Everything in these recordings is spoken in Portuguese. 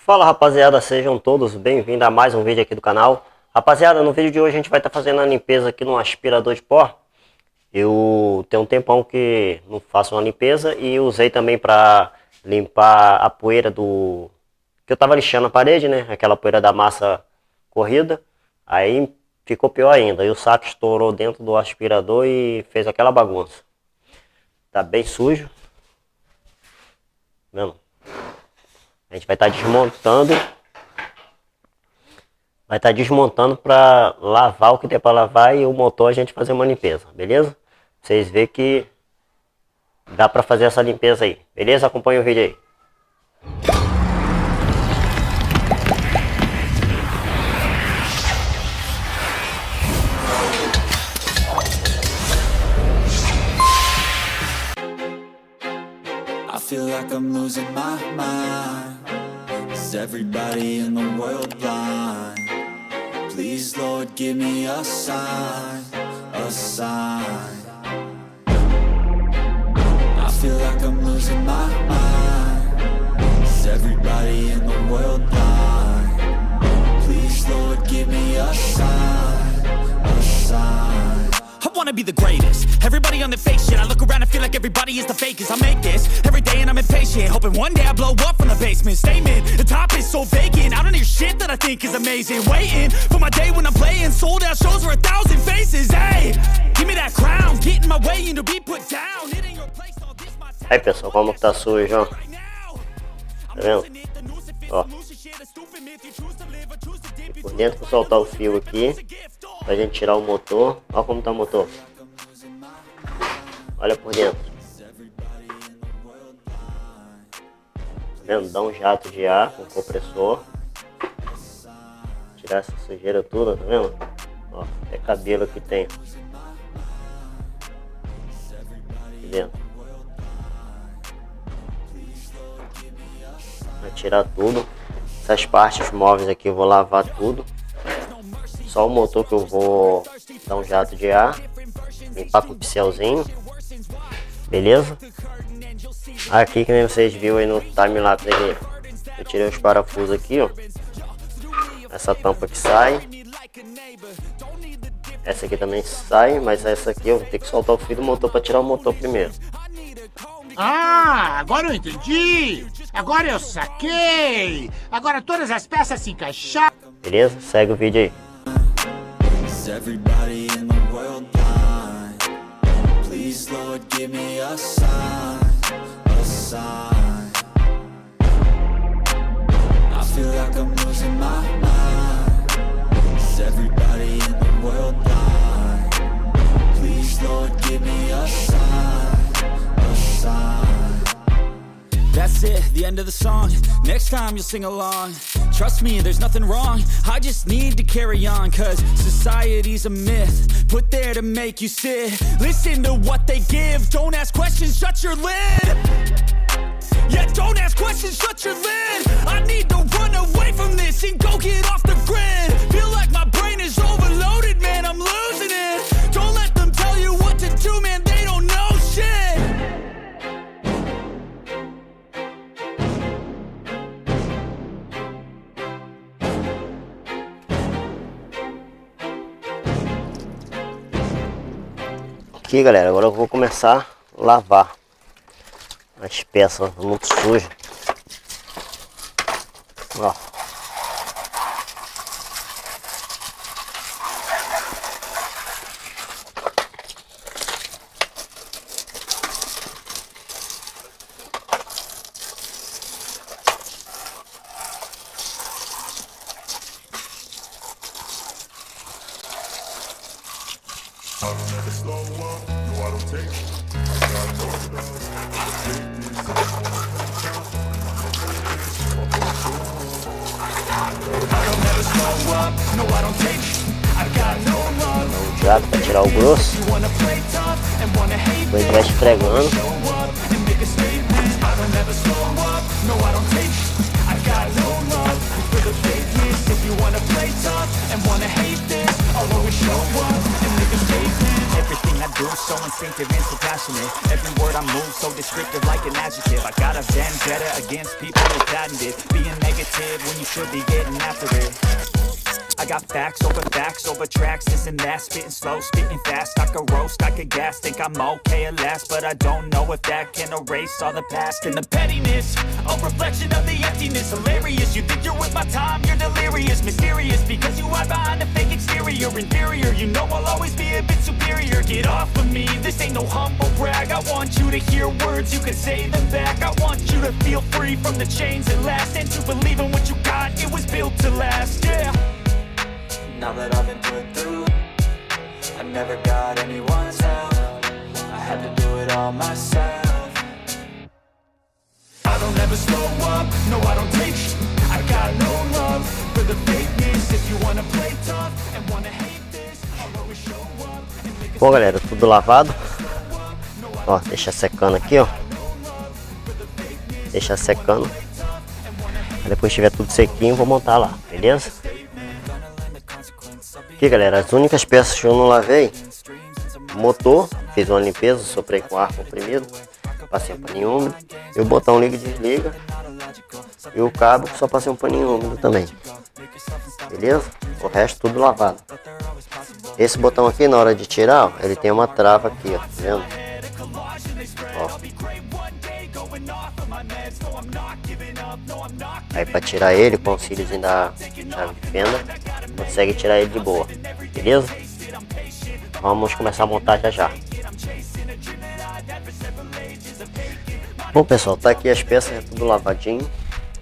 Fala rapaziada, sejam todos bem-vindos a mais um vídeo aqui do canal. Rapaziada, no vídeo de hoje a gente vai estar fazendo a limpeza aqui no aspirador de pó. Eu tenho um tempão que não faço uma limpeza e usei também para limpar a poeira do... que eu tava lixando a parede, né? Aquela poeira da massa corrida. Aí ficou pior ainda, e o saco estourou dentro do aspirador e fez aquela bagunça. Tá bem sujo. Vendo? A gente vai estar desmontando. Vai estar desmontando para lavar o que tem para lavar e o motor a gente fazer uma limpeza, beleza? Vocês verem que dá para fazer essa limpeza aí, beleza? Acompanha o vídeo aí. I feel like I'm losing my mind. Is everybody in the world blind? Please, Lord, give me a sign, a sign. I feel like I'm losing my mind. Is everybody in the world blind? Please, Lord, give me a sign, a sign. I wanna be the greatest. Everybody on the fake shit. I look around and feel like everybody is the fakest. I make this every day and I'm impatient, hoping one day I blow up from the basement. Statement, the top is so vacant. I don't hear shit that I think is amazing. Waiting for my day when I'm playing sold out shows for 1,000 faces. Hey, give me that crown, get in my way and to be put down. It ain't your place, all this my time. Aí pessoal, como que tá sujo, ó. Tá vendo? Ó. Por dentro vou soltar o fio aqui pra gente tirar o motor. Olha como tá o motor. Olha por dentro. Tá vendo? Dá um jato de ar com compressor. Tirar essa sujeira toda, tá vendo? Ó, até cabelo que tem. Aqui dentro. Vai tirar tudo. Essas partes móveis aqui eu vou lavar tudo. Só o motor que eu vou dar um jato de ar. Limpar com o pincelzinho. Beleza? Aqui que nem vocês viram aí no timelapse aqui. Eu tirei os parafusos aqui, ó. Essa tampa que sai. Essa aqui também sai, mas essa aqui eu vou ter que soltar o fio do motor para tirar o motor primeiro. Ah, agora eu entendi! Agora eu saquei! Agora todas as peças se encaixaram! Beleza? Segue o vídeo aí. Is everybody in the world blind? Please, Lord, give me a sign, a sign. I feel like I'm losing my mind. Is everybody in the world blind? Please, Lord, give me a sign, a sign. That's it, the end of the song. Next time you'll sing along. Trust me, there's nothing wrong. I just need to carry on, cause society's a myth put there to make you sit. Listen to what they give. Don't ask questions, shut your lid. Yeah, don't ask questions, shut your lid. I need to run away from this and go get off the grid. Feel like my brain is overloaded, man, I'm losing it. Don't let them tell you what to do, man, they don't know shit. Aqui galera, agora eu vou começar a lavar as peças muito sujas. Ó. Jato para tirar o grosso. Depois vai esfregando. Everything I do so in sync instinctive and so passionate. Every word I move so descriptive like an adjective. I got a vendetta against people who patented being negative when you should be getting after it. I got facts over tracks, this and that. Spitting slow, spitting fast. I could roast, I could gas. Think I'm okay at last, but I don't know if that can erase all the past. And the pettiness, a reflection of the emptiness. Hilarious, you think you're worth my time, you're delirious. Mysterious, because you hide behind a fake exterior. Inferior, you know I'll always be a bit superior. Get off of me, this ain't no humble brag. I want you to hear words, you can say them back. I want you to feel free from the chains that last, and to believe in what you got, it was built to last, yeah. Now that I've been put through, I never got anyone's help. I had to do it all myself. I don't ever slow up, no I don't take sh**. I got no love for the fakeness. If you wanna play tough and wanna hate this, I'll always show up and make Bom, galera, tudo lavado. Ó, deixa secando aqui, ó. Deixa secando. Aí depois que tiver tudo sequinho, vou montar lá, beleza? Aqui, galera, as únicas peças que eu não lavei: motor, fiz uma limpeza, soprei com ar comprimido, passei um paninho úmido, e o botão liga e desliga, e o cabo só passei um paninho úmido também, beleza? O resto tudo lavado. Esse botão aqui, na hora de tirar, ó, ele tem uma trava aqui, ó, tá vendo? Ó. Aí para tirar ele com o auxíliozinho da chave de fenda, consegue tirar ele de boa, beleza? Vamos começar a montar já já. Bom, pessoal, tá aqui as peças, é tudo lavadinho,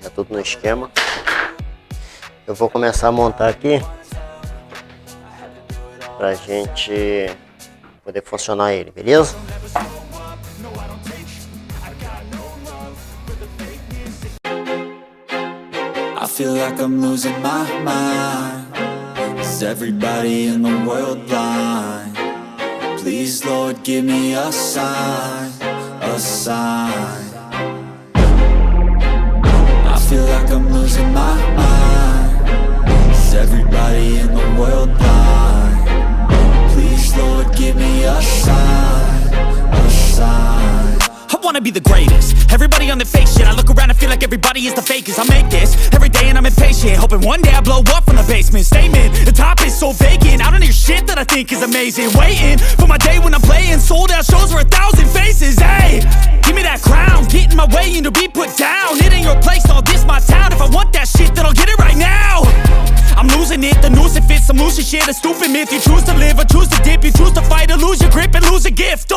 é tudo no esquema. Eu vou começar a montar aqui pra gente poder funcionar ele, beleza? I feel like I'm losing my mind. Is everybody in the world blind? Please, Lord, give me a sign, a sign. I feel like I'm losing my mind. Is everybody in the world blind? Please, Lord, give me a sign, a sign. I wanna be the greatest. Everybody on the fake shit. I look around and feel like everybody is the fakest. I make this every day and I'm impatient, hoping one day I blow up from the basement. Statement, the top is so vacant. I don't hear shit that I think is amazing. Waiting for my day when I'm playing sold out shows for 1,000 faces. Hey, give me that crown, get in my way and to be put down. It ain't your place, all this my town. If I want that shit, then I'll get it right now. I'm losing it, the noose it fits, some losing shit. A stupid myth, you choose to live or choose to dip. You choose to fight or lose your grip and lose a gift.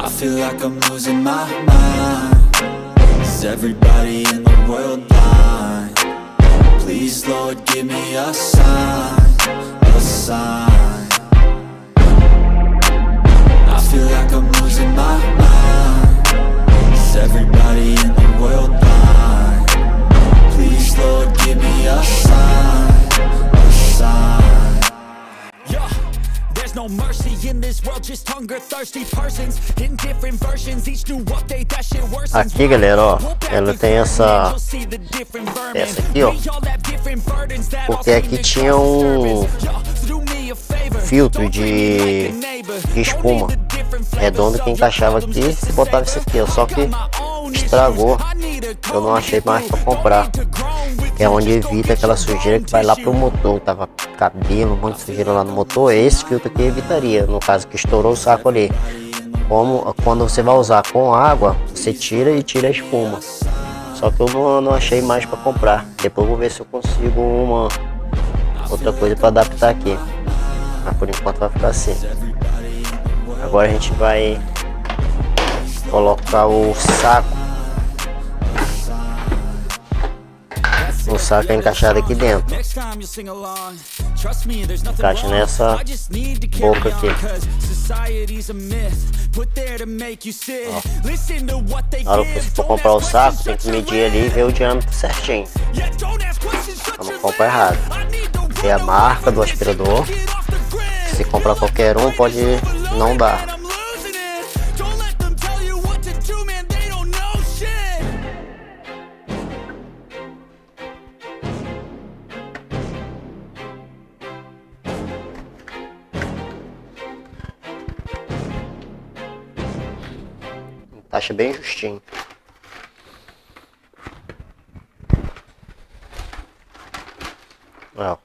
I feel like I'm losing my mind. Is everybody in the world blind? Please, Lord, give me a sign, a sign. I feel like I'm losing my mind. Is everybody in the world blind? Please, Lord, give me a sign, a sign. Yeah. There's no mercy in this world, just hunger-thirsty persons in different versions, each new update that shit worsens. Aqui, galera, ó, ela tem essa aqui, ó, porque aqui tinha um filtro de espuma redondo que encaixava aqui e botava isso aqui, ó, só que estragou, eu não achei mais para comprar, que é onde evita aquela sujeira que vai lá pro motor. Tava cabelo, um monte de sujeira lá no motor. Esse filtro aqui evitaria, no caso que estourou o saco ali. Como quando você vai usar com água, você tira e tira a espuma. Só que eu não achei mais para comprar. Depois eu vou ver se eu consigo uma outra coisa para adaptar aqui, mas por enquanto vai ficar assim. Agora a gente vai colocar o saco. O saco é encaixado aqui dentro. Encaixa nessa boca aqui. Ó. Na hora que você for comprar o saco, tem que medir ali e ver o diâmetro certinho, pra não comprar errado. Tem a marca do aspirador. Se comprar qualquer um, pode não dar. encaixa bem justinho. Ó.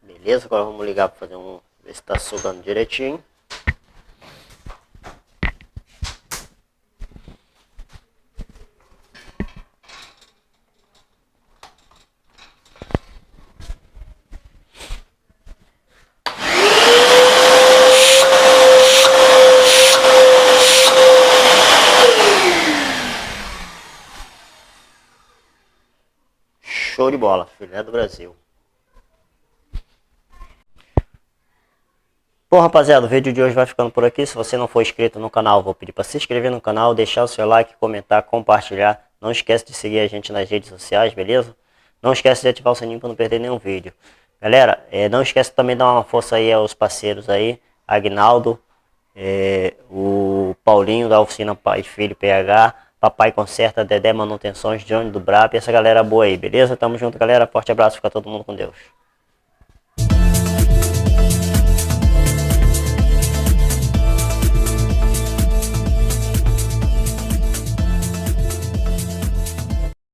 Beleza, agora vamos ligar para fazer ver se está soldando direitinho. Show de bola, filé do Brasil. Bom, rapaziada, o vídeo de hoje vai ficando por aqui. Se você não for inscrito no canal, vou pedir para se inscrever no canal, deixar o seu like, comentar, compartilhar. Não esquece de seguir a gente nas redes sociais, beleza? Não esquece de ativar o sininho para não perder nenhum vídeo. Galera, não esquece também de dar uma força aí aos parceiros aí. Agnaldo, o Paulinho da oficina Pai e Filho PH, Papai Conserta, Dedé Manutenções, Johnny do Brap, essa galera boa aí, beleza? Tamo junto, galera. Forte abraço, fica todo mundo com Deus.